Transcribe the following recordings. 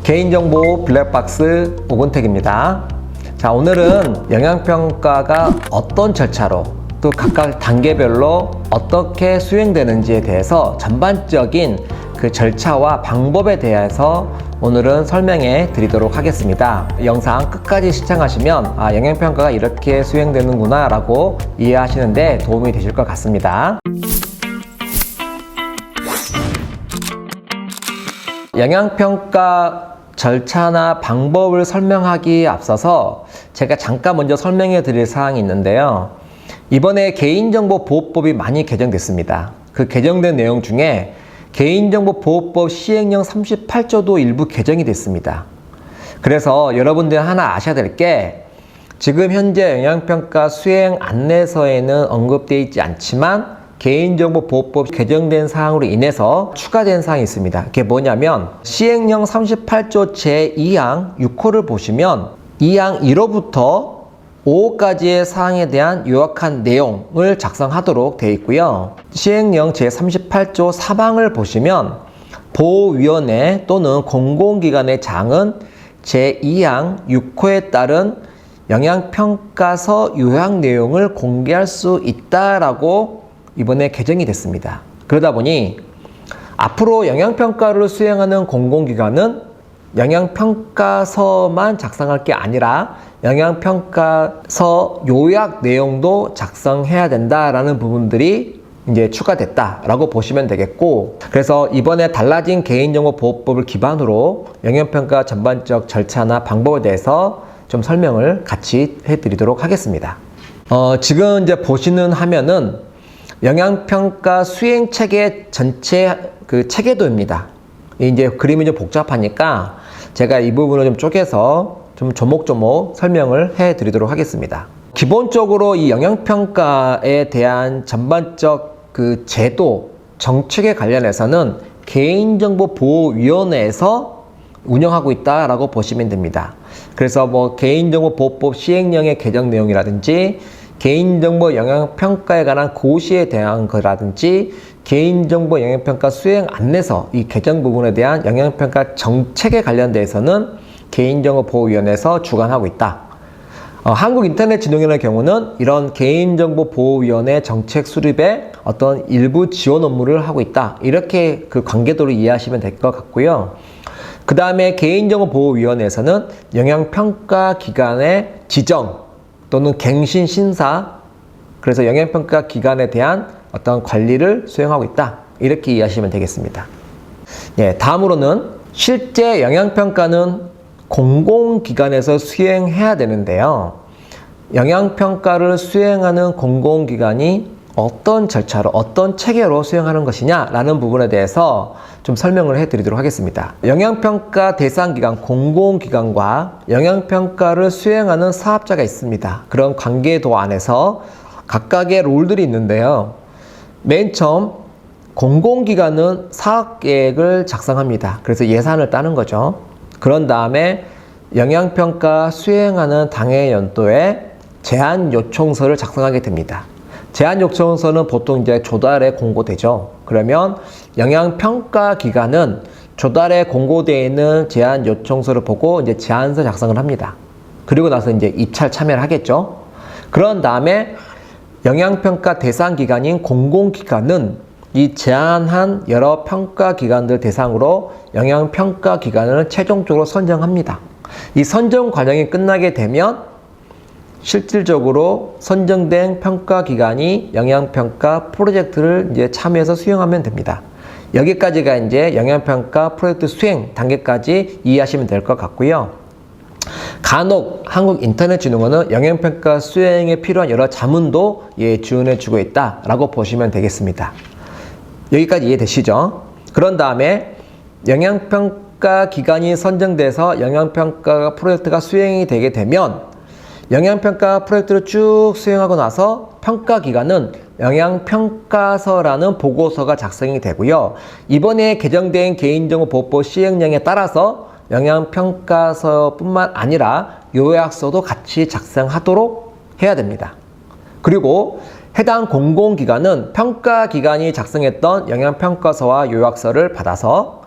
개인정보 블랙박스 오근택입니다. 자, 오늘은 영양평가가 어떤 절차로 또 각각 단계별로 어떻게 수행되는지에 대해서 전반적인 그 절차와 방법에 대해서 오늘은 설명해 드리도록 하겠습니다. 영상 끝까지 시청하시면 영양평가가 이렇게 수행되는구나 라고 이해하시는데 도움이 되실 것 같습니다. 영양평가 절차나 방법을 설명하기에 앞서서 제가 잠깐 먼저 설명해 드릴 사항이 있는데요. 이번에 개인정보보호법이 많이 개정됐습니다. 그 개정된 내용 중에 개인정보보호법 시행령 38조도 일부 개정이 됐습니다. 그래서 여러분들 하나 아셔야 될 게 지금 현재 영양평가 수행 안내서에는 언급되어 있지 않지만 개인정보보호법 개정된 사항으로 인해서 추가된 사항이 있습니다. 그게 뭐냐면 시행령 38조 제2항 6호를 보시면 2항 1호부터 5호까지의 사항에 대한 요약한 내용을 작성하도록 되어 있고요. 시행령 제38조 3항을 보시면 보호위원회 또는 공공기관의 장은 제2항 6호에 따른 영양평가서 요약 내용을 공개할 수 있다라고 이번에 개정이 됐습니다. 그러다 보니 앞으로 영양평가를 수행하는 공공기관은 영양평가서만 작성할 게 아니라 영양평가서 요약 내용도 작성해야 된다라는 부분들이 이제 추가됐다라고 보시면 되겠고, 그래서 이번에 달라진 개인정보보호법을 기반으로 영양평가 전반적 절차나 방법에 대해서 좀 설명을 같이 해드리도록 하겠습니다. 지금 이제 보시는 화면은 영양평가 수행 체계 전체 그 체계도입니다. 이제 그림이 좀 복잡하니까 제가 이 부분을 좀 쪼개서 좀 조목조목 설명을 해 드리도록 하겠습니다. 기본적으로 이 영양평가에 대한 전반적 그 제도, 정책에 관련해서는 개인정보보호위원회에서 운영하고 있다라고 보시면 됩니다. 그래서 뭐 개인정보보호법 시행령의 개정 내용이라든지 개인정보 영양평가에 관한 고시에 대한 거라든지 개인정보 영양평가 수행 안내서 이 개정 부분에 대한 영양평가 정책에 관련돼서는 개인정보보호위원회에서 주관하고 있다. 한국인터넷진흥원의 경우는 이런 개인정보보호위원회 정책 수립에 어떤 일부 지원 업무를 하고 있다. 이렇게 그 관계도를 이해하시면 될 것 같고요. 그 다음에 개인정보보호위원회에서는 영양평가 기관의 지정 또는 갱신 심사, 그래서 영양평가 기관에 대한 어떤 관리를 수행하고 있다. 이렇게 이해하시면 되겠습니다. 예, 다음으로는 실제 영양평가는 공공기관에서 수행해야 되는데요. 영양평가를 수행하는 공공기관이 어떤 절차로, 어떤 체계로 수행하는 것이냐라는 부분에 대해서 좀 설명을 해드리도록 하겠습니다. 영양평가 대상기관, 공공기관과 영양평가를 수행하는 사업자가 있습니다. 그런 관계도 안에서 각각의 롤들이 있는데요. 맨 처음 공공기관은 사업계획을 작성합니다. 그래서 예산을 따는 거죠. 그런 다음에 영양평가 수행하는 당해 연도에 제안 요청서를 작성하게 됩니다. 제안 요청서는 보통 이제 조달에 공고되죠. 그러면 영양평가 기관은 조달에 공고되어 있는 제안 요청서를 보고 이제 제안서 작성을 합니다. 그리고 나서 이제 입찰 참여를 하겠죠. 그런 다음에 영양평가 대상 기관인 공공기관은 이 제안한 여러 평가 기관들 대상으로 영양평가 기관을 최종적으로 선정합니다. 이 선정 과정이 끝나게 되면 실질적으로 선정된 평가 기관이 영양평가 프로젝트를 이제 참여해서 수행하면 됩니다. 여기까지가 이제 영양평가 프로젝트 수행 단계까지 이해하시면 될 것 같고요. 간혹 한국인터넷진흥원은 영양평가 수행에 필요한 여러 자문도 지원해주고 있다라고 보시면 되겠습니다. 여기까지 이해되시죠? 그런 다음에 영양평가 기관이 선정돼서 영양평가 프로젝트가 수행이 되게 되면 영양평가 프로젝트를 쭉 수행하고 나서 평가기관은 영양평가서라는 보고서가 작성이 되고요. 이번에 개정된 개인정보보호법 시행령에 따라서 영양평가서뿐만 아니라 요약서도 같이 작성하도록 해야 됩니다. 그리고 해당 공공기관은 평가기관이 작성했던 영양평가서와 요약서를 받아서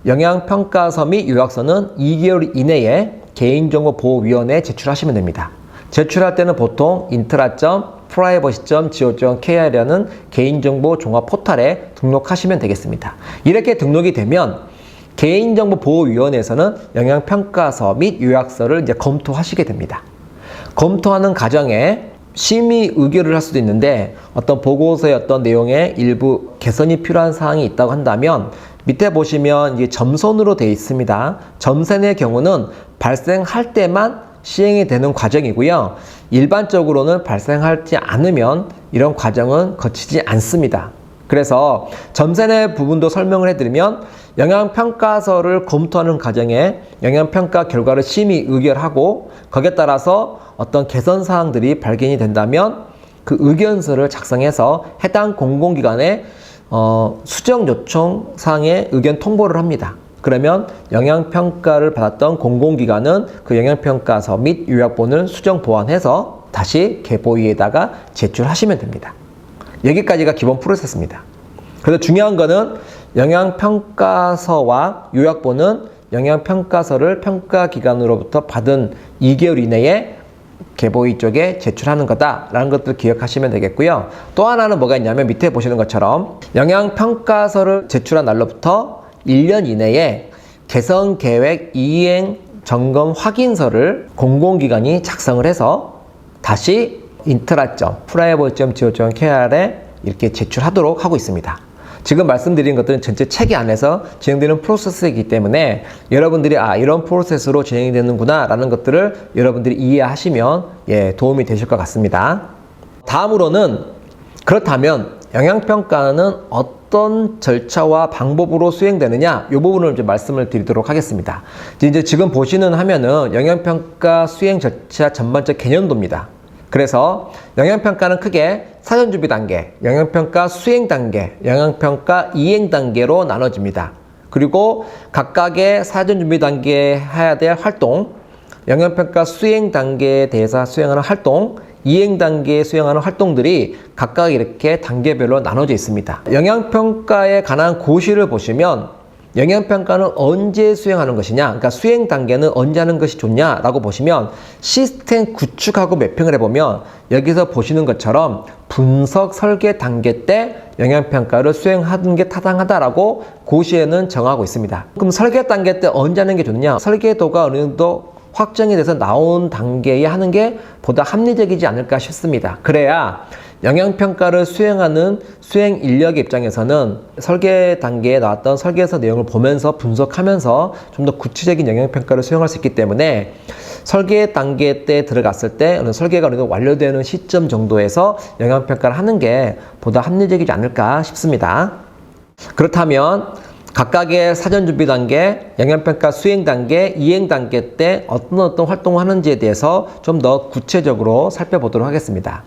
영양평가서 및 요약서는 2개월 이내에 개인정보보호위원회에 제출하시면 됩니다. 제출할 때는 보통 intra.privacy.go.kr이라는 개인정보 종합 포털에 등록하시면 되겠습니다. 이렇게 등록이 되면 개인정보보호위원회에서는 영양평가서 및 요약서를 이제 검토하시게 됩니다. 검토하는 과정에 심의 의결을 할 수도 있는데 어떤 보고서의 어떤 내용에 일부 개선이 필요한 사항이 있다고 한다면 밑에 보시면 이게 점선으로 되어 있습니다. 점선의 경우는 발생할 때만 시행이 되는 과정이고요. 일반적으로는 발생하지 않으면 이런 과정은 거치지 않습니다. 그래서 점선의 부분도 설명을 해드리면 영양평가서를 검토하는 과정에 영양평가 결과를 심의 의결하고 거기에 따라서 어떤 개선 사항들이 발견이 된다면 그 의견서를 작성해서 해당 공공기관에 수정 요청 사항의 의견 통보를 합니다. 그러면 영양평가를 받았던 공공기관은 그 영양평가서 및 요약본을 수정 보완해서 다시 개보위에다가 제출하시면 됩니다. 여기까지가 기본 프로세스입니다. 그래서 중요한 거는 영양평가서와 요약본은 영양평가서를 평가기관으로부터 받은 2개월 이내에 개보위 쪽에 제출하는 거다라는 것들 기억하시면 되겠고요. 또 하나는 뭐가 있냐면 밑에 보시는 것처럼 영양평가서를 제출한 날로부터 1년 이내에 개선계획 이행 점검 확인서를 공공기관이 작성을 해서 다시 intra.privacy.go.kr에 이렇게 제출하도록 하고 있습니다. 지금 말씀드린 것들은 전체 체계 안에서 진행되는 프로세스이기 때문에 여러분들이 이런 프로세스로 진행이 되는구나 라는 것들을 여러분들이 이해하시면 도움이 되실 것 같습니다. 다음으로는 그렇다면 영양평가는 어떤 절차와 방법으로 수행되느냐 이 부분을 이제 말씀을 드리도록 하겠습니다. 이제 지금 보시는 화면은 영양평가 수행 절차 전반적 개념도입니다. 그래서 영양평가는 크게 사전준비 단계, 영양평가 수행 단계, 영양평가 이행 단계로 나눠집니다. 그리고 각각의 사전준비 단계에 해야 될 활동, 영양평가 수행 단계에 대해서 수행하는 활동, 이행 단계에 수행하는 활동들이 각각 이렇게 단계별로 나눠져 있습니다. 영양평가에 관한 고시를 보시면 영양평가는 언제 수행하는 것이냐, 그러니까 수행 단계는 언제 하는 것이 좋냐라고 보시면 시스템 구축하고 매핑을 해보면 여기서 보시는 것처럼 분석 설계 단계 때 영양평가를 수행하는 게 타당하다라고 고시에는 정하고 있습니다. 그럼 설계 단계 때 언제 하는 게 좋냐? 설계도가 어느 정도 확정이 돼서 나온 단계에 하는 게 보다 합리적이지 않을까 싶습니다. 그래야 영양평가를 수행하는 수행 인력의 입장에서는 설계 단계에 나왔던 설계서 내용을 보면서 분석하면서 좀 더 구체적인 영양평가를 수행할 수 있기 때문에 설계 단계 때 들어갔을 때 설계가 어느 정도 완료되는 시점 정도에서 영양평가를 하는 게 보다 합리적이지 않을까 싶습니다. 그렇다면 각각의 사전준비 단계, 영양평가 수행 단계, 이행 단계 때 어떤 활동을 하는지에 대해서 좀 더 구체적으로 살펴보도록 하겠습니다.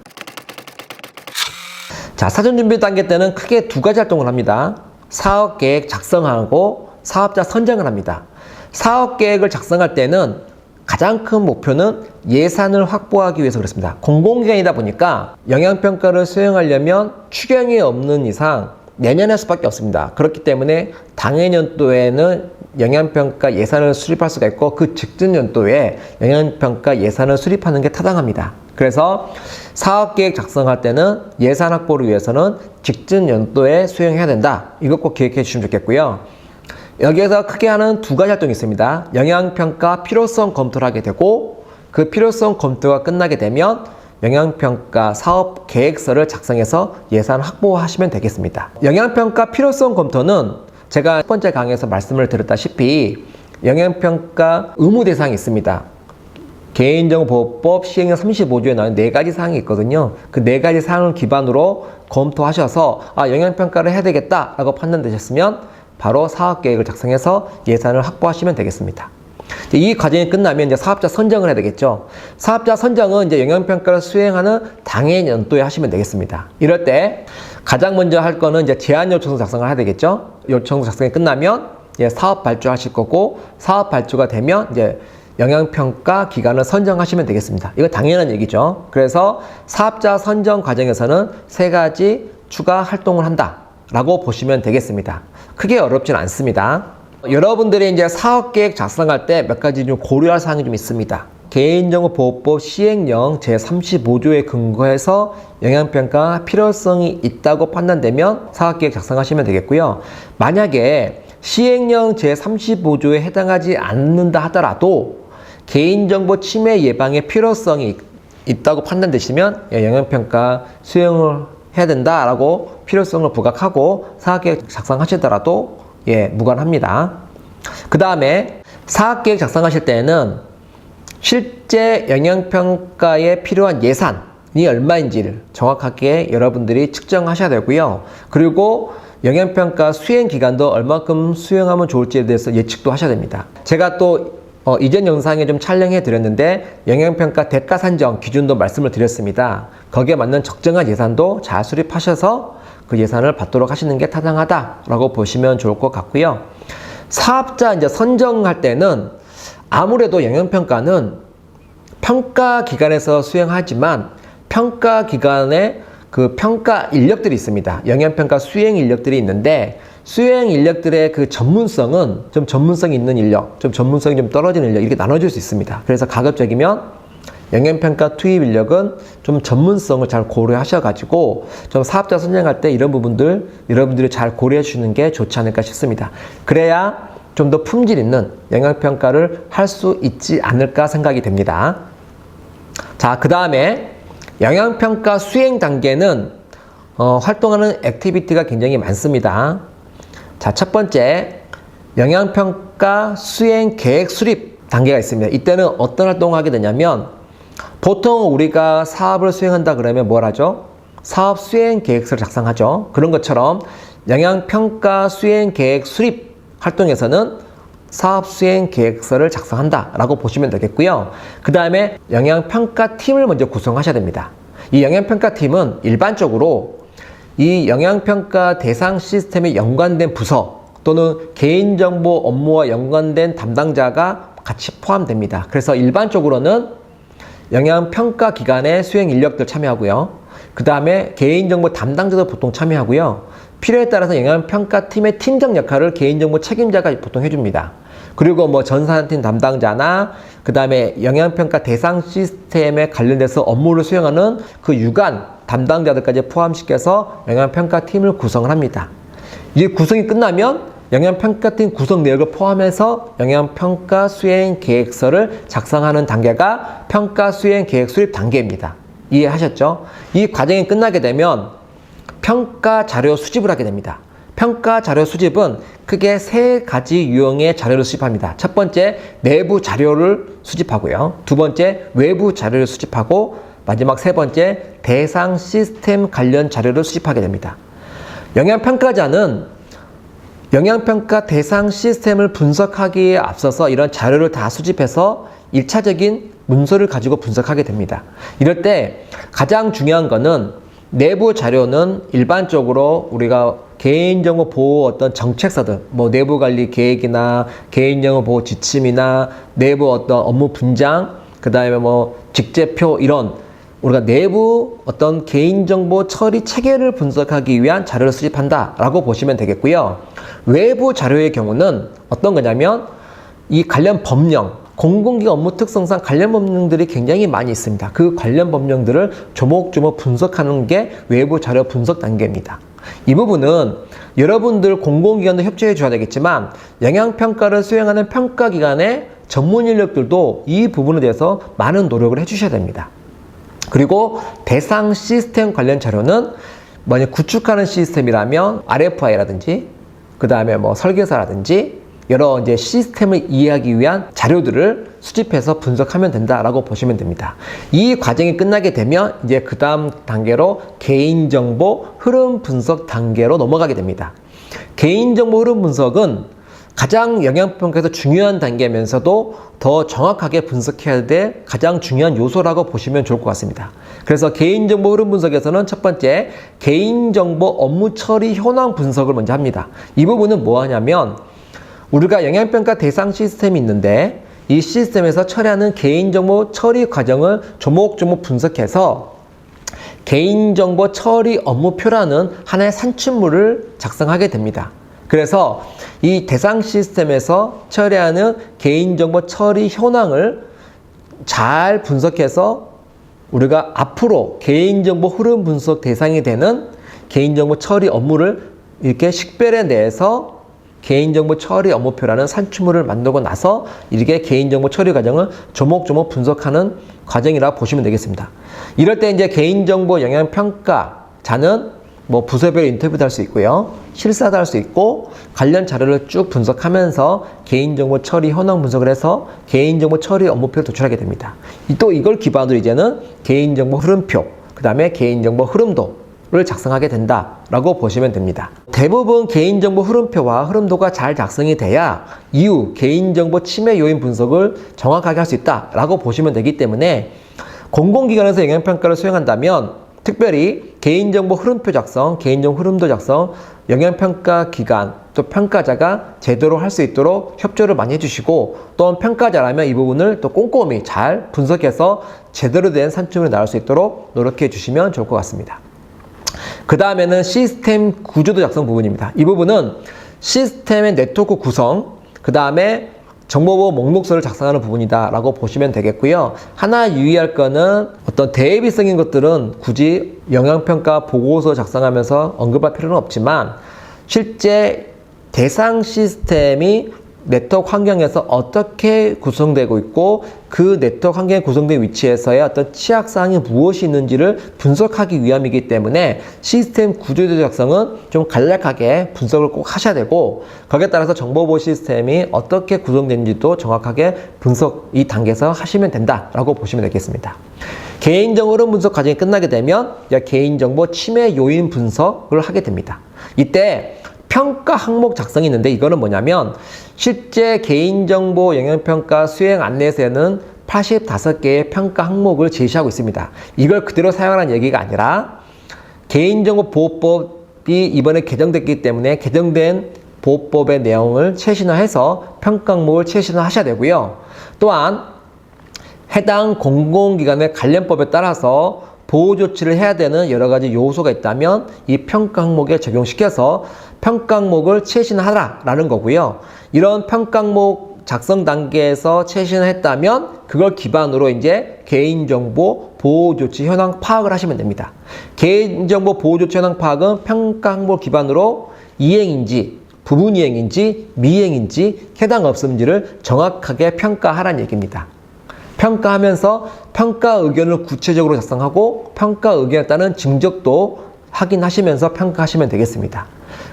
자, 사전준비 단계 때는 크게 두 가지 활동을 합니다. 사업계획 작성하고 사업자 선정을 합니다. 사업계획을 작성할 때는 가장 큰 목표는 예산을 확보하기 위해서 그렇습니다. 공공기관이다 보니까 영양평가를 수행하려면 추경이 없는 이상 내년에 할 수밖에 없습니다. 그렇기 때문에 당해년도에는 영양평가 예산을 수립할 수가 있고 그 직전 연도에 영양평가 예산을 수립하는 게 타당합니다. 그래서 사업계획 작성할 때는 예산 확보를 위해서는 직전 연도에 수행해야 된다. 이것 꼭 기억해 주시면 좋겠고요. 여기에서 크게 하는 두 가지 활동이 있습니다. 영양평가 필요성 검토를 하게 되고 그 필요성 검토가 끝나게 되면 영양평가 사업 계획서를 작성해서 예산 확보하시면 되겠습니다. 영양평가 필요성 검토는 제가 첫 번째 강의에서 말씀을 드렸다시피 영양평가 의무 대상이 있습니다. 개인정보보호법 시행령 35조에 나오는 4가지 사항이 있거든요. 그 4가지 사항을 기반으로 검토하셔서 영양평가를 해야 되겠다라고 판단되셨으면 바로 사업계획을 작성해서 예산을 확보하시면 되겠습니다. 이 과정이 끝나면 이제 사업자 선정을 해야 되겠죠. 사업자 선정은 이제 영양평가를 수행하는 당해 연도에 하시면 되겠습니다. 이럴 때 가장 먼저 할 거는 이제 제안 요청서 작성을 해야 되겠죠. 요청서 작성이 끝나면 사업 발주하실 거고 사업 발주가 되면 이제 영양평가 기관을 선정하시면 되겠습니다. 이거 당연한 얘기죠. 그래서 사업자 선정 과정에서는 3가지 추가 활동을 한다라고 보시면 되겠습니다. 크게 어렵진 않습니다. 여러분들이 이제 사업계획 작성할 때 몇 가지 좀 고려할 사항이 좀 있습니다. 개인정보보호법 시행령 제35조에 근거해서 영향평가 필요성이 있다고 판단되면 사업계획 작성하시면 되겠고요. 만약에 시행령 제35조에 해당하지 않는다 하더라도 개인정보 침해 예방의 필요성이 있다고 판단되시면 영향평가 수행을 해야 된다라고 필요성을 부각하고 사업계획 작성하시더라도 무관합니다. 그 다음에 사업계획 작성하실 때는 실제 영향평가에 필요한 예산이 얼마인지를 정확하게 여러분들이 측정하셔야 되고요. 그리고 영향평가 수행 기간도 얼마큼 수행하면 좋을지에 대해서 예측도 하셔야 됩니다. 제가 또 이전 영상에 좀 촬영해 드렸는데 영향평가 대가 산정 기준도 말씀을 드렸습니다. 거기에 맞는 적정한 예산도 잘 수립하셔서 그 예산을 받도록 하시는 게 타당하다라고 보시면 좋을 것 같고요. 사업자 이제 선정할 때는 아무래도 영향평가는 평가 기관에서 수행하지만 평가 기관에 그 평가 인력들이 있습니다. 영향평가 수행 인력들이 있는데 수행 인력들의 그 전문성은 좀 전문성이 있는 인력, 좀 전문성이 좀 떨어지는 인력 이렇게 나눠질 수 있습니다. 그래서 가급적이면 영향평가 투입 인력은 좀 전문성을 잘 고려하셔가지고 좀 사업자 선정할 때 이런 부분들 여러분들이 잘 고려해 주시는 게 좋지 않을까 싶습니다. 그래야 좀 더 품질 있는 영향평가를 할 수 있지 않을까 생각이 됩니다. 자, 그 다음에 영향평가 수행 단계는 활동하는 액티비티가 굉장히 많습니다. 자, 첫 번째 영향평가 수행 계획 수립 단계가 있습니다. 이때는 어떤 활동을 하게 되냐면 보통 우리가 사업을 수행한다 그러면 뭘 하죠? 사업 수행 계획서를 작성하죠. 그런 것처럼 영향평가 수행 계획 수립 활동에서는 사업 수행 계획서를 작성한다 라고 보시면 되겠고요. 그 다음에 영향평가팀을 먼저 구성하셔야 됩니다. 이 영향평가팀은 일반적으로 이 영향평가 대상 시스템에 연관된 부서 또는 개인정보 업무와 연관된 담당자가 같이 포함됩니다. 그래서 일반적으로는 영향평가 기관의 수행 인력들 참여하고요. 그 다음에 개인정보 담당자도 보통 참여하고요. 필요에 따라서 영향평가팀의 팀장 역할을 개인정보 책임자가 보통 해줍니다. 그리고 뭐 전산팀 담당자나 그 다음에 영향평가 대상 시스템에 관련돼서 업무를 수행하는 그 유관 담당자들까지 포함시켜서 영향평가팀을 구성을 합니다. 이게 구성이 끝나면 영향평가팀 구성 내역을 포함해서 영향평가 수행 계획서를 작성하는 단계가 평가 수행 계획 수립 단계입니다. 이해하셨죠? 이 과정이 끝나게 되면 평가 자료 수집을 하게 됩니다. 평가 자료 수집은 크게 세 가지 유형의 자료를 수집합니다. 첫 번째, 내부 자료를 수집하고요. 두 번째, 외부 자료를 수집하고 마지막 세 번째, 대상 시스템 관련 자료를 수집하게 됩니다. 영향평가자는 영향평가 대상 시스템을 분석하기에 앞서서 이런 자료를 다 수집해서 1차적인 문서를 가지고 분석하게 됩니다. 이럴 때 가장 중요한 거는 내부 자료는 일반적으로 우리가 개인정보 보호 어떤 정책서들, 뭐 내부관리 계획이나 개인정보 보호 지침이나 내부 어떤 업무 분장, 그 다음에 뭐 직제표 이런 우리가 내부 어떤 개인정보 처리 체계를 분석하기 위한 자료를 수집한다라고 보시면 되겠고요. 외부 자료의 경우는 어떤 거냐면 이 관련 법령, 공공기관 업무 특성상 관련 법령들이 굉장히 많이 있습니다. 그 관련 법령들을 조목조목 분석하는 게 외부 자료 분석 단계입니다. 이 부분은 여러분들 공공기관도 협조해 줘야 되겠지만 영향평가를 수행하는 평가기관의 전문 인력들도 이 부분에 대해서 많은 노력을 해 주셔야 됩니다. 그리고 대상 시스템 관련 자료는 만약 구축하는 시스템이라면 RFI라든지 그 다음에 뭐 설계사라든지 여러 이제 시스템을 이해하기 위한 자료들을 수집해서 분석하면 된다라고 보시면 됩니다. 이 과정이 끝나게 되면 이제 그 다음 단계로 개인정보 흐름 분석 단계로 넘어가게 됩니다. 개인정보 흐름 분석은 가장 영향평가에서 중요한 단계면서도 더 정확하게 분석해야 될 가장 중요한 요소라고 보시면 좋을 것 같습니다. 그래서 개인정보 흐름 분석에서는 첫 번째, 개인정보 업무 처리 현황 분석을 먼저 합니다. 이 부분은 뭐 하냐면 우리가 영향평가 대상 시스템이 있는데 이 시스템에서 처리하는 개인정보 처리 과정을 조목조목 분석해서 개인정보 처리 업무표라는 하나의 산출물을 작성하게 됩니다. 그래서 이 대상 시스템에서 처리하는 개인정보 처리 현황을 잘 분석해서 우리가 앞으로 개인정보 흐름 분석 대상이 되는 개인정보 처리 업무를 이렇게 식별해 내서 개인정보 처리 업무표라는 산출물을 만들고 나서 이렇게 개인정보 처리 과정을 조목조목 분석하는 과정이라 보시면 되겠습니다. 이럴 때 이제 개인정보 영향평가자는 뭐 부서별 인터뷰도 할 수 있고요. 실사도 할 수 있고 관련 자료를 쭉 분석하면서 개인정보 처리 현황 분석을 해서 개인정보 처리 업무표를 도출하게 됩니다. 또 이걸 기반으로 이제는 개인정보 흐름표, 그 다음에 개인정보 흐름도를 작성하게 된다라고 보시면 됩니다. 대부분 개인정보 흐름표와 흐름도가 잘 작성이 돼야 이후 개인정보 침해 요인 분석을 정확하게 할 수 있다라고 보시면 되기 때문에 공공기관에서 영향평가를 수행한다면 특별히 개인정보 흐름표 작성, 개인정보 흐름도 작성, 영향평가 기관, 또 평가자가 제대로 할 수 있도록 협조를 많이 해주시고 또한 평가자라면 이 부분을 또 꼼꼼히 잘 분석해서 제대로 된 산출물이 나올 수 있도록 노력해 주시면 좋을 것 같습니다. 그 다음에는 시스템 구조도 작성 부분입니다. 이 부분은 시스템의 네트워크 구성, 그 다음에 정보보호 목록서를 작성하는 부분이다 라고 보시면 되겠고요. 하나 유의할 거는 어떤 대비성인 것들은 굳이 영향평가 보고서 작성하면서 언급할 필요는 없지만 실제 대상 시스템이 네트워크 환경에서 어떻게 구성되고 있고 그 네트워크 환경에 구성된 위치에서의 어떤 취약사항이 무엇이 있는지를 분석하기 위함이기 때문에 시스템 구조도 작성은 좀 간략하게 분석을 꼭 하셔야 되고 거기에 따라서 정보보호 시스템이 어떻게 구성되는지도 정확하게 분석 이 단계에서 하시면 된다라고 보시면 되겠습니다. 개인정보 흐름 분석 과정이 끝나게 되면 개인정보 침해 요인 분석을 하게 됩니다. 이때 평가 항목 작성이 있는데 이거는 뭐냐면 실제 개인정보 영향평가 수행 안내서에는 85개의 평가 항목을 제시하고 있습니다. 이걸 그대로 사용하라는 얘기가 아니라 개인정보보호법이 이번에 개정됐기 때문에 개정된 보호법의 내용을 최신화해서 평가 항목을 최신화하셔야 되고요. 또한 해당 공공기관의 관련법에 따라서 보호 조치를 해야 되는 여러 가지 요소가 있다면 이 평가 항목에 적용시켜서 평가 항목을 최신하라라는 거고요. 이런 평가 항목 작성 단계에서 최신했다면 그걸 기반으로 이제 개인정보 보호 조치 현황 파악을 하시면 됩니다. 개인정보 보호 조치 현황 파악은 평가 항목 기반으로 이행인지 부분 이행인지 미행인지 해당 없음지를 정확하게 평가하라는 얘기입니다. 평가하면서 평가 의견을 구체적으로 작성하고 평가 의견에 따른 증적도 확인하시면서 평가하시면 되겠습니다.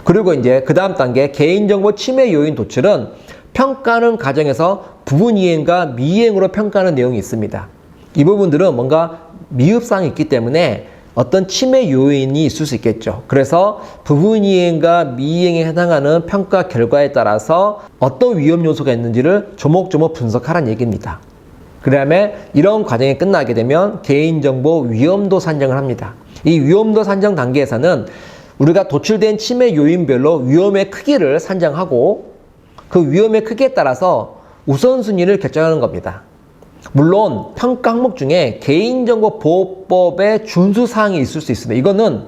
그리고 이제 그 다음 단계 개인정보 침해 요인 도출은 평가하는 과정에서 부분 이행과 미이행으로 평가하는 내용이 있습니다. 이 부분들은 뭔가 미흡사항이 있기 때문에 어떤 침해 요인이 있을 수 있겠죠. 그래서 부분 이행과 미이행에 해당하는 평가 결과에 따라서 어떤 위험 요소가 있는지를 조목조목 분석하라는 얘기입니다. 그 다음에 이런 과정이 끝나게 되면 개인정보 위험도 산정을 합니다. 이 위험도 산정 단계에서는 우리가 도출된 침해 요인별로 위험의 크기를 산정하고 그 위험의 크기에 따라서 우선순위를 결정하는 겁니다. 물론 평가 항목 중에 개인정보보호법의 준수사항이 있을 수 있습니다. 이거는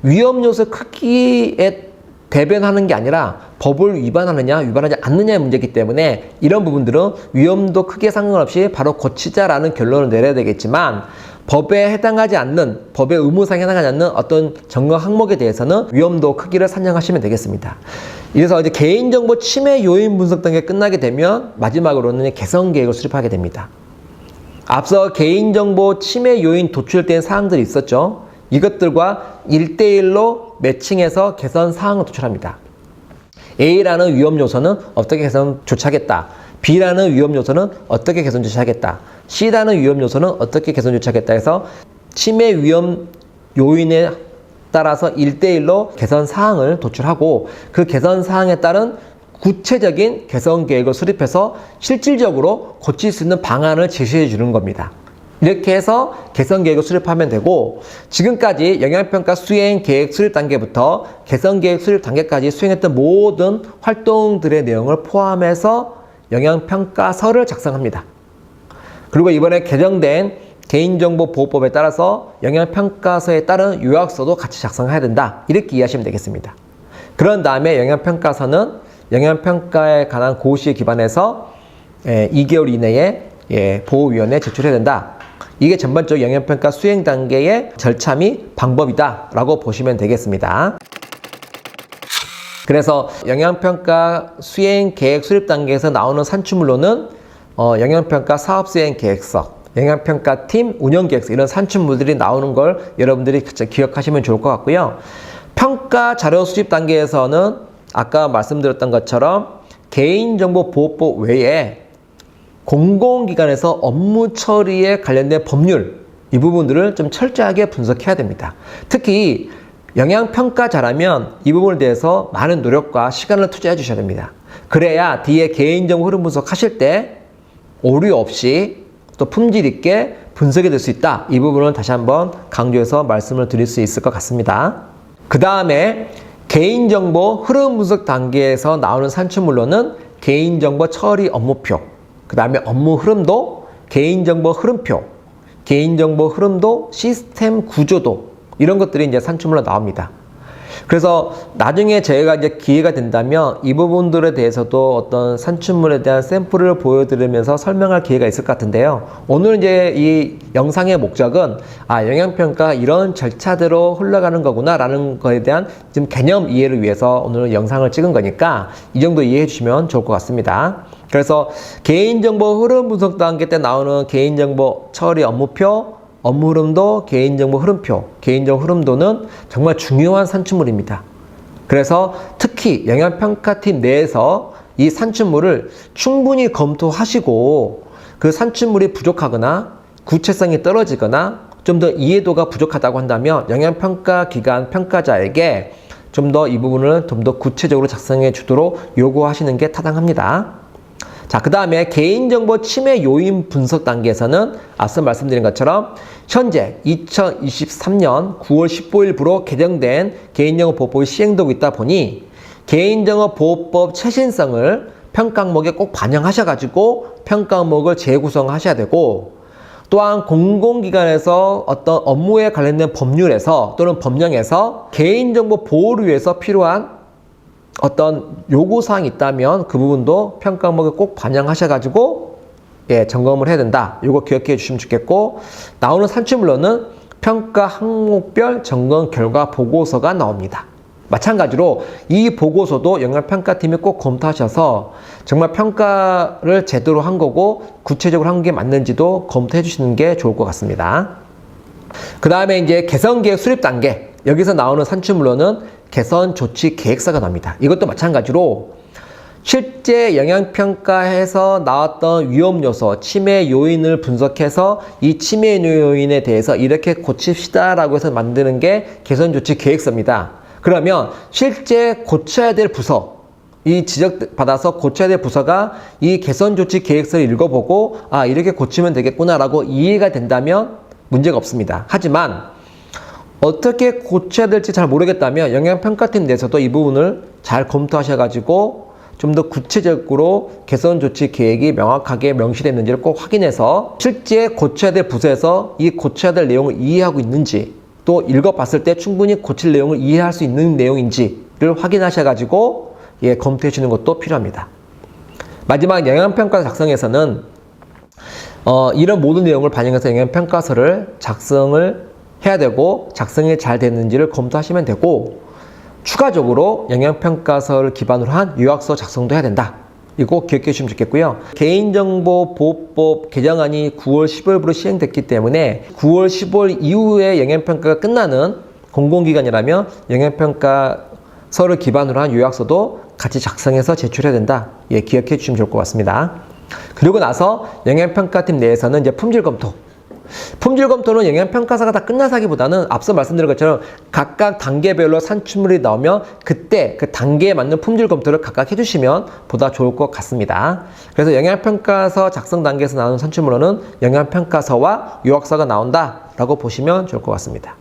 위험 요소 크기에 대변하는 게 아니라 법을 위반하느냐 위반하지 않느냐의 문제이기 때문에 이런 부분들은 위험도 크게 상관없이 바로 고치자라는 결론을 내려야 되겠지만 법에 해당하지 않는, 법의 의무사항에 해당하지 않는 어떤 점검 항목에 대해서는 위험도 크기를 산정하시면 되겠습니다. 그래서 이제 개인정보 침해 요인 분석 단계 끝나게 되면 마지막으로는 개선 계획을 수립하게 됩니다. 앞서 개인정보 침해 요인 도출된 사항들이 있었죠. 이것들과 1대1로 매칭해서 개선 사항을 도출합니다. A라는 위험 요소는 어떻게 개선 조치하겠다. B라는 위험 요소는 어떻게 개선 조치하겠다. C라는 위험 요소는 어떻게 개선 조치하겠다 해서 침해 위험 요인에 따라서 1대1로 개선 사항을 도출하고 그 개선 사항에 따른 구체적인 개선 계획을 수립해서 실질적으로 고칠 수 있는 방안을 제시해 주는 겁니다. 이렇게 해서 개선 계획을 수립하면 되고 지금까지 영향평가 수행 계획 수립 단계부터 개선 계획 수립 단계까지 수행했던 모든 활동들의 내용을 포함해서 영향평가서를 작성합니다. 그리고 이번에 개정된 개인정보보호법에 따라서 영향평가서에 따른 요약서도 같이 작성해야 된다. 이렇게 이해하시면 되겠습니다. 그런 다음에 영양평가서는 영양평가에 관한 고시에 기반해서 2개월 이내에 보호위원회에 제출해야 된다. 이게 전반적 영양평가 수행 단계의 절차 및 방법이다 라고 보시면 되겠습니다. 그래서 영양평가 수행 계획 수립 단계에서 나오는 산출물로는 영양평가 사업 수행 계획서, 영양평가 팀 운영 계획서 이런 산출물들이 나오는 걸 여러분들이 기억하시면 좋을 것 같고요. 평가 자료 수집 단계에서는 아까 말씀드렸던 것처럼 개인정보보호법 외에 공공기관에서 업무 처리에 관련된 법률 이 부분들을 좀 철저하게 분석해야 됩니다. 특히 영양평가자라면 이 부분에 대해서 많은 노력과 시간을 투자해 주셔야 됩니다. 그래야 뒤에 개인정보 흐름 분석하실 때 오류 없이 또 품질 있게 분석이 될 수 있다. 이 부분을 다시 한번 강조해서 말씀을 드릴 수 있을 것 같습니다. 그 다음에 개인정보 흐름 분석 단계에서 나오는 산출물로는 개인정보 처리 업무표, 그 다음에 업무 흐름도, 개인정보 흐름표, 개인정보 흐름도, 시스템 구조도 이런 것들이 이제 산출물로 나옵니다. 그래서 나중에 저희가 이제 기회가 된다면 이 부분들에 대해서도 어떤 산출물에 대한 샘플을 보여드리면서 설명할 기회가 있을 것 같은데요. 오늘 이제 이 영상의 목적은 영양평가 이런 절차대로 흘러가는 거구나 라는 거에 대한 지금 개념 이해를 위해서 오늘 영상을 찍은 거니까 이 정도 이해해 주시면 좋을 것 같습니다. 그래서 개인정보 흐름 분석 단계 때 나오는 개인정보 처리 업무표, 업무 흐름도, 개인정보 흐름표, 개인정보 흐름도는 정말 중요한 산출물입니다. 그래서 특히 영양평가팀 내에서 이 산출물을 충분히 검토하시고 그 산출물이 부족하거나 구체성이 떨어지거나 좀 더 이해도가 부족하다고 한다면 영양평가 기관 평가자에게 좀 더 이 부분을 좀 더 구체적으로 작성해 주도록 요구하시는 게 타당합니다. 자, 그 다음에 개인정보 침해 요인 분석 단계에서는 앞서 말씀드린 것처럼 현재 2023년 9월 15일부로 개정된 개인정보보호법이 시행되고 있다 보니 개인정보보호법 최신성을 평가 항목에 꼭 반영하셔가지고 평가 항목을 재구성하셔야 되고, 또한 공공기관에서 어떤 업무에 관련된 법률에서 또는 법령에서 개인정보 보호를 위해서 필요한 어떤 요구사항이 있다면 그 부분도 평가 항목에 꼭 반영하셔가지고 점검을 해야 된다. 이거 기억해 주시면 좋겠고, 나오는 산출물로는 평가 항목별 점검 결과 보고서가 나옵니다. 마찬가지로 이 보고서도 영양평가팀이 꼭 검토하셔서 정말 평가를 제대로 한 거고 구체적으로 한 게 맞는지도 검토해 주시는 게 좋을 것 같습니다. 그 다음에 이제 개선계획 수립 단계, 여기서 나오는 산출물로는 개선 조치 계획서가 나옵니다. 이것도 마찬가지로 실제 영양평가에서 나왔던 위험 요소, 침해 요인을 분석해서 이 침해 요인에 대해서 이렇게 고칩시다 라고 해서 만드는 게 개선 조치 계획서입니다. 그러면 실제 고쳐야 될 부서, 이 지적받아서 고쳐야 될 부서가 이 개선 조치 계획서를 읽어보고 이렇게 고치면 되겠구나 라고 이해가 된다면 문제가 없습니다. 하지만 어떻게 고쳐야 될지 잘 모르겠다면 영양평가팀 내에서도 이 부분을 잘 검토하셔가지고 좀 더 구체적으로 개선 조치 계획이 명확하게 명시되어 있는지를 꼭 확인해서 실제 고쳐야 될 부서에서 이 고쳐야 될 내용을 이해하고 있는지, 또 읽어봤을 때 충분히 고칠 내용을 이해할 수 있는 내용인지를 확인하셔가지고 검토해 주는 것도 필요합니다. 마지막 영양평가 작성에서는 이런 모든 내용을 반영해서 영양평가서를 작성을 해야 되고, 작성이 잘 됐는지를 검토하시면 되고, 추가적으로 영양평가서를 기반으로 한 요약서 작성도 해야 된다. 이거 기억해 주시면 좋겠고요. 개인정보보호법 개정안이 9월 15일부로 시행됐기 때문에 9월 15일 이후에 영양평가가 끝나는 공공기관이라면 영양평가서를 기반으로 한 요약서도 같이 작성해서 제출해야 된다. 기억해 주시면 좋을 것 같습니다. 그리고 나서 영양평가팀 내에서는 이제 품질 검토. 품질 검토는 영양평가서가 다 끝나서기보다는 앞서 말씀드린 것처럼 각각 단계별로 산출물이 나오면 그때 그 단계에 맞는 품질 검토를 각각 해주시면 보다 좋을 것 같습니다. 그래서 영양평가서 작성 단계에서 나오는 산출물로는 영양평가서와 요약서가 나온다 라고 보시면 좋을 것 같습니다.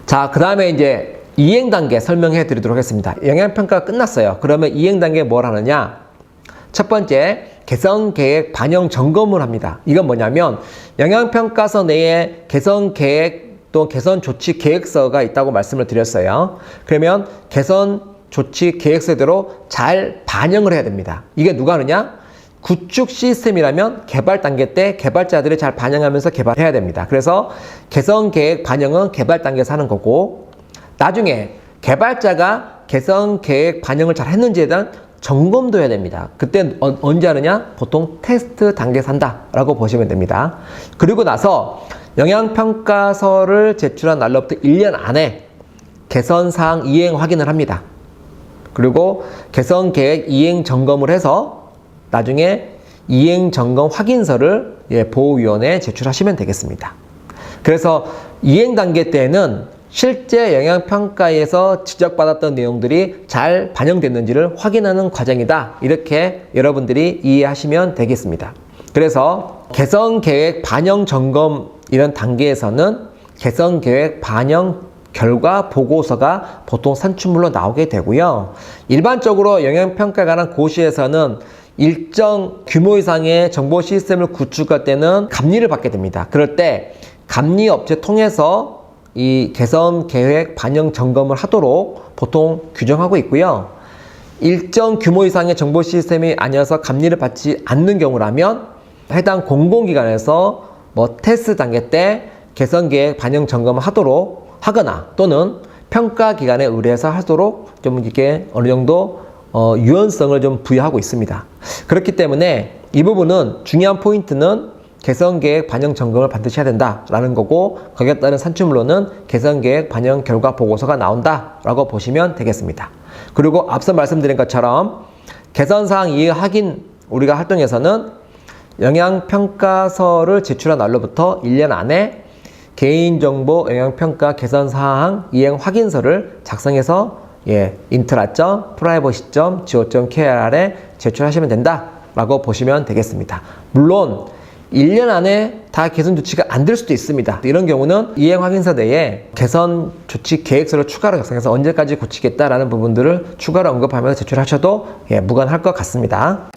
자, 그 다음에 이제 이행 단계 설명해 드리도록 하겠습니다. 영양평가가 끝났어요. 그러면 이행 단계에 뭘 하느냐? 첫 번째, 개선 계획 반영 점검을 합니다. 이건 뭐냐면 영양평가서 내에 개선 계획 또 개선 조치 계획서가 있다고 말씀을 드렸어요. 그러면 개선 조치 계획서대로 잘 반영을 해야 됩니다. 이게 누가 하느냐? 구축 시스템이라면 개발 단계 때 개발자들이 잘 반영하면서 개발해야 됩니다. 그래서 개선 계획 반영은 개발 단계에서 하는 거고, 나중에 개발자가 개선 계획 반영을 잘 했는지에 대한 점검도 해야 됩니다. 그때 언제 하느냐? 보통 테스트 단계에서 한다라고 보시면 됩니다. 그리고 나서 영향평가서를 제출한 날로부터 1년 안에 개선사항 이행 확인을 합니다. 그리고 개선계획 이행 점검을 해서 나중에 이행 점검 확인서를 보호위원회에 제출하시면 되겠습니다. 그래서 이행 단계 때에는 실제 영향평가에서 지적받았던 내용들이 잘 반영됐는지를 확인하는 과정이다. 이렇게 여러분들이 이해하시면 되겠습니다. 그래서 개선계획 반영 점검 이런 단계에서는 개선계획 반영 결과 보고서가 보통 산출물로 나오게 되고요. 일반적으로 영향평가에 관한 고시에서는 일정 규모 이상의 정보 시스템을 구축할 때는 감리를 받게 됩니다. 그럴 때 감리 업체 통해서 이 개선 계획 반영 점검을 하도록 보통 규정하고 있고요. 일정 규모 이상의 정보 시스템이 아니어서 감리를 받지 않는 경우라면 해당 공공기관에서 테스트 단계 때 개선 계획 반영 점검을 하도록 하거나 또는 평가 기관에 의뢰해서 하도록 좀 이렇게 어느 정도 유연성을 좀 부여하고 있습니다. 그렇기 때문에 이 부분은 중요한 포인트는 개선계획 반영 점검을 반드시 해야 된다라는 거고, 거기에 따른 산출물로는 개선계획 반영 결과 보고서가 나온다라고 보시면 되겠습니다. 그리고 앞서 말씀드린 것처럼 개선사항 이행 확인 우리가 활동에서는 영향평가서를 제출한 날로부터 1년 안에 개인정보 영향평가 개선사항 이행 확인서를 작성해서 intra.privacy.go.kr에 제출하시면 된다라고 보시면 되겠습니다. 물론 1년 안에 다 개선 조치가 안 될 수도 있습니다. 이런 경우는 이행 확인서 내에 개선 조치 계획서를 추가로 작성해서 언제까지 고치겠다라는 부분들을 추가로 언급하면서 제출하셔도 무관할 것 같습니다.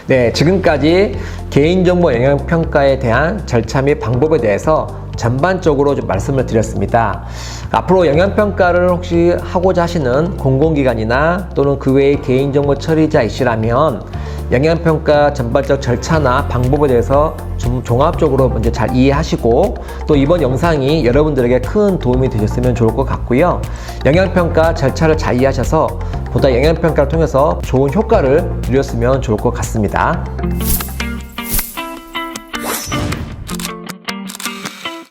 네, 지금까지 개인정보 영향평가에 대한 절차 및 방법에 대해서 전반적으로 좀 말씀을 드렸습니다. 앞으로 영향평가를 혹시 하고자 하시는 공공기관이나 또는 그 외의 개인정보 처리자이시라면 영향평가 전반적 절차나 방법에 대해서 좀 종합적으로 먼저 잘 이해하시고, 또 이번 영상이 여러분들에게 큰 도움이 되셨으면 좋을 것 같고요. 영향평가 절차를 잘 이해하셔서 보다 영향평가를 통해서 좋은 효과를 누렸으면 좋을 것 같습니다.